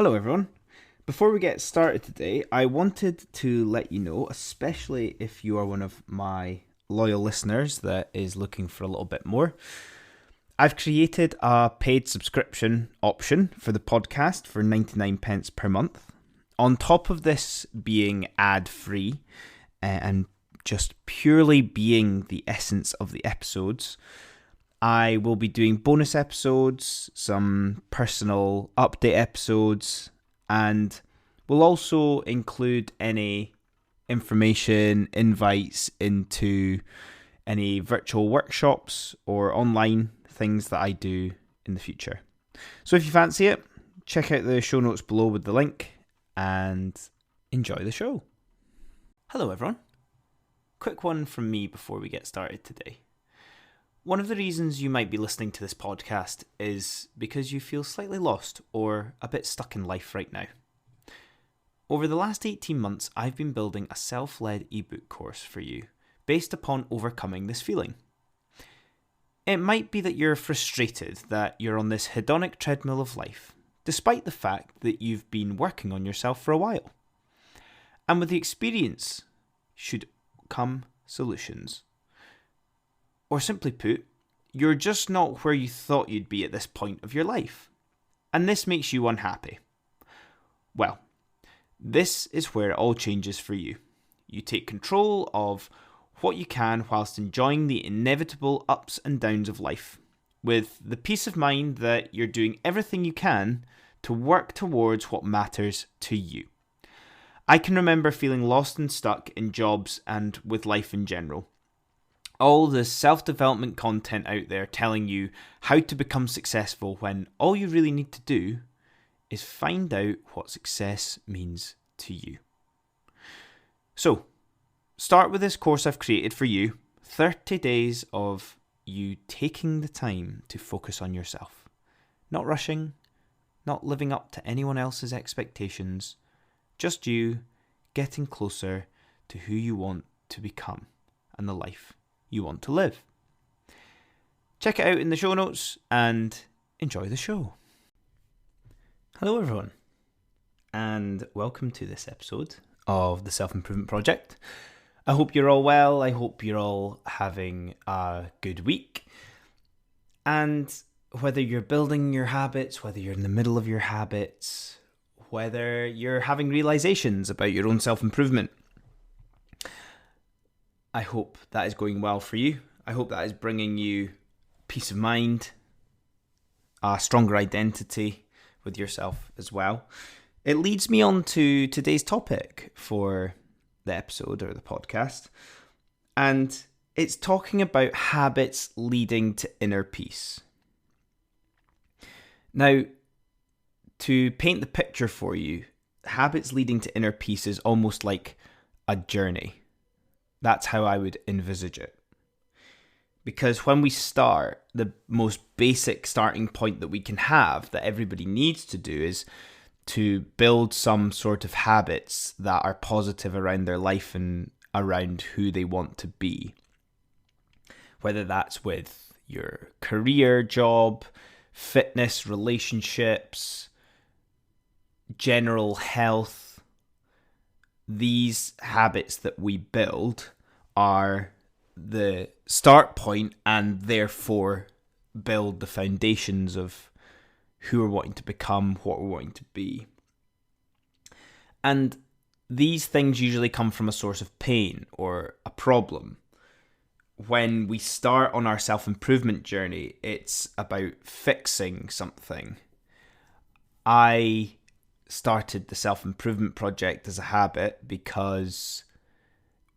Hello, everyone. Before we get started today, I wanted to let you know, especially if you are one of my loyal listeners that is looking for a little bit more, I've created a paid subscription option for the podcast for 99 pence per month. On top of this being ad-free and just purely being the essence of the episodes, I will be doing bonus episodes, some personal update episodes, and we'll also include any information, invites into any virtual workshops or online things that I do in the future. So if you fancy it, check out the show notes below with the link and enjoy the show. Hello everyone. Quick one from me before we get started today. One of the reasons you might be listening to this podcast is because you feel slightly lost or a bit stuck in life right now. Over the last 18 months, I've been building a self-led ebook course for you based upon overcoming this feeling. It might be that you're frustrated that you're on this hedonic treadmill of life, despite the fact that you've been working on yourself for a while. And with the experience should come solutions. Or simply put, you're just not where you thought you'd be at this point of your life. And this makes you unhappy. Well, this is where it all changes for you. You take control of what you can whilst enjoying the inevitable ups and downs of life, with the peace of mind that you're doing everything you can to work towards what matters to you. I can remember feeling lost and stuck in jobs and with life in general. All the self-development content out there telling you how to become successful when all you really need to do is find out what success means to you. So, start with this course I've created for you, 30 days of you taking the time to focus on yourself. Not rushing, not living up to anyone else's expectations, just you getting closer to who you want to become and the life you want to live. Check it out in the show notes and enjoy the show. Hello everyone, and welcome to this episode of the Self-Improvement Project. I hope you're all well. I hope you're all having a good week. And whether you're building your habits, whether you're in the middle of your habits, whether you're having realizations about your own self-improvement, I hope that is going well for you. I hope that is bringing you peace of mind, a stronger identity with yourself as well. It leads me on to today's topic for the episode or the podcast, and it's talking about habits leading to inner peace. Now, to paint the picture for you, habits leading to inner peace is almost like a journey. That's how I would envisage it. Because when we start, the most basic starting point that we can have, that everybody needs to do, is to build some sort of habits that are positive around their life and around who they want to be. Whether that's with your career, job, fitness, relationships, general health. These habits that we build are the start point and therefore build the foundations of who we're wanting to become, what we're wanting to be. And these things usually come from a source of pain or a problem. When we start on our self-improvement journey, it's about fixing something. I started the self-improvement project as a habit because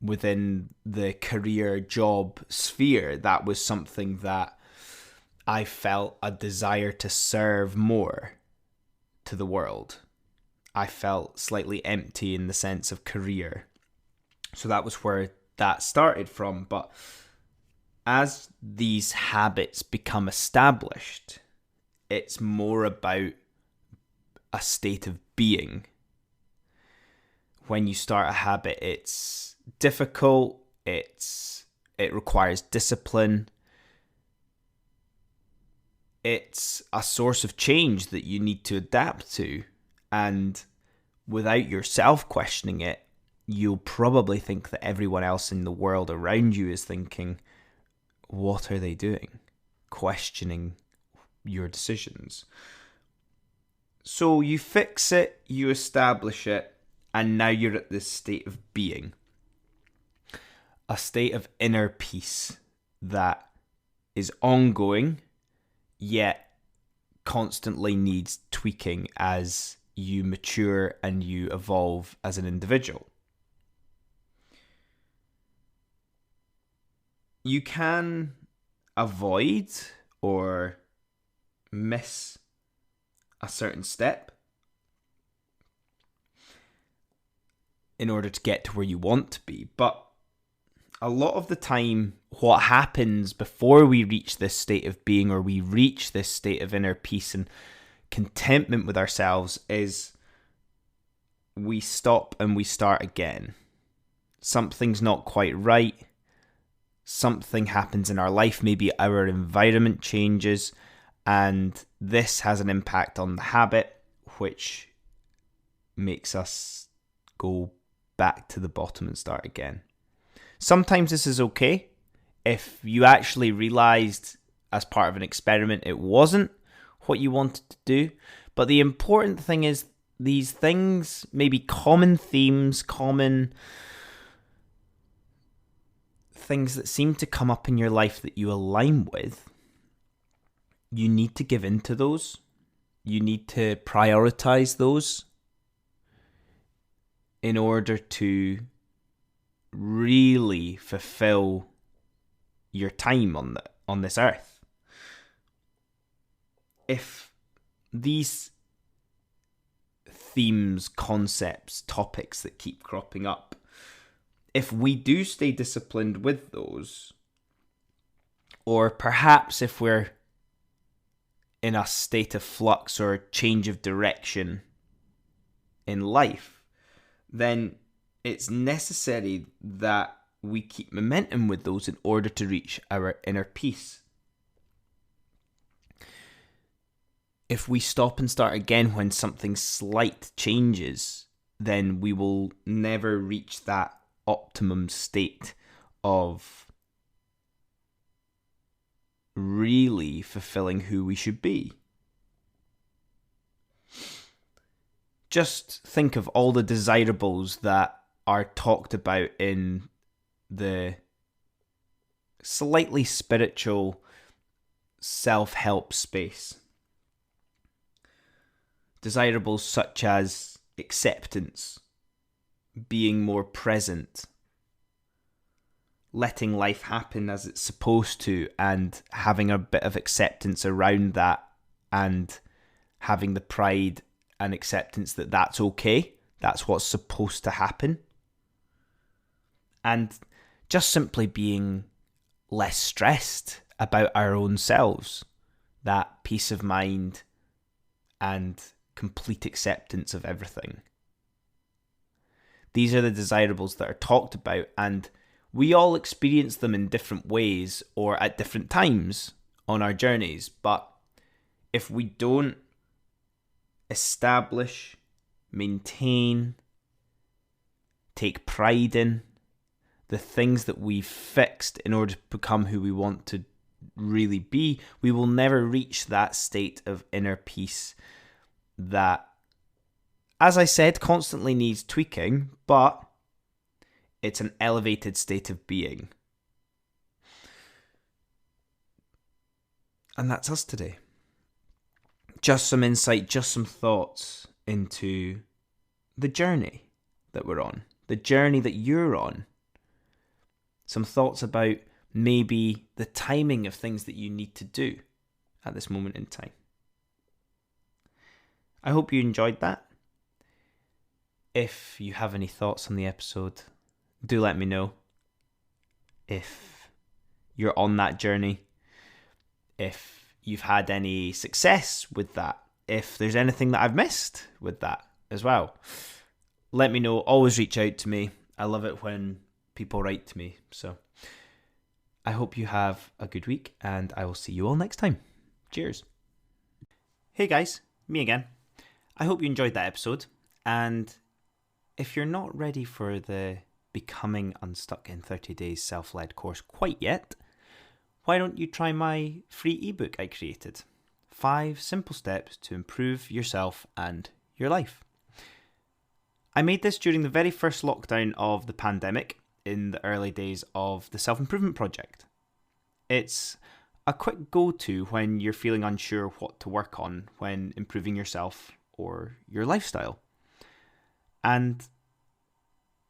within the career job sphere, that was something that I felt a desire to serve more to the world. I felt slightly empty in the sense of career. So that was where that started from. But as these habits become established, it's more about a state of being. When you start a habit, it's difficult, it requires discipline. It's a source of change that you need to adapt to. And without yourself questioning it, you'll probably think that everyone else in the world around you is thinking, what are they doing? Questioning your decisions. So you fix it, you establish it, and now you're at this state of being. A state of inner peace that is ongoing, yet constantly needs tweaking as you mature and you evolve as an individual. You can avoid or miss a certain step in order to get to where you want to be, but a lot of the time, what happens before we reach this state of being, or we reach this state of inner peace and contentment with ourselves, is we stop and we start again. Something's not quite right. Something happens in our life. Maybe our environment changes, and this has an impact on the habit, which makes us go back to the bottom and start again. Sometimes this is okay. If you actually realized as part of an experiment it wasn't what you wanted to do. But the important thing is these things, maybe common themes, common things that seem to come up in your life that you align with, you need to give in to those. You need to prioritize those in order to really fulfill your time on this earth. If these themes, concepts, topics that keep cropping up, if we do stay disciplined with those, or perhaps if we're in a state of flux or change of direction in life, then it's necessary that we keep momentum with those in order to reach our inner peace. If we stop and start again when something slight changes, then we will never reach that optimum state of really fulfilling who we should be. Just think of all the desirables that are talked about in the slightly spiritual self-help space. Desirables such as acceptance, being more present, letting life happen as it's supposed to, and having a bit of acceptance around that, and having the pride and acceptance that that's okay, that's what's supposed to happen. And just simply being less stressed about our own selves, that peace of mind and complete acceptance of everything. These are the desirables that are talked about, and we all experience them in different ways or at different times on our journeys. But if we don't establish, maintain, take pride in the things that we've fixed in order to become who we want to really be, we will never reach that state of inner peace that, as I said, constantly needs tweaking, but it's an elevated state of being. And that's us today. Just some insight, just some thoughts into the journey that we're on, the journey that you're on. Some thoughts about maybe the timing of things that you need to do at this moment in time. I hope you enjoyed that. If you have any thoughts on the episode, do let me know. If you're on that journey, if you've had any success with that, if there's anything that I've missed with that as well, let me know. Always reach out to me. I love it when people write to me. So I hope you have a good week, and I will see you all next time. Cheers. Hey guys, me again. I hope you enjoyed that episode, and if you're not ready for the Becoming Unstuck in 30 Days self-led course quite yet, why don't you try my free ebook I created? 5 simple steps to improve yourself and your life. I made this during the very first lockdown of the pandemic in the early days of the Self-Improvement Project. It's a quick go-to when you're feeling unsure what to work on when improving yourself or your lifestyle. And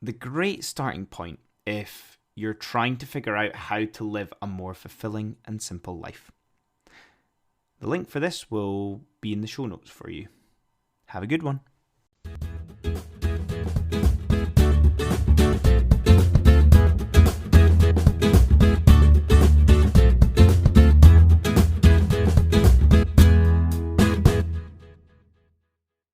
the great starting point if you're trying to figure out how to live a more fulfilling and simple life. The link for this will be in the show notes for you. Have a good one.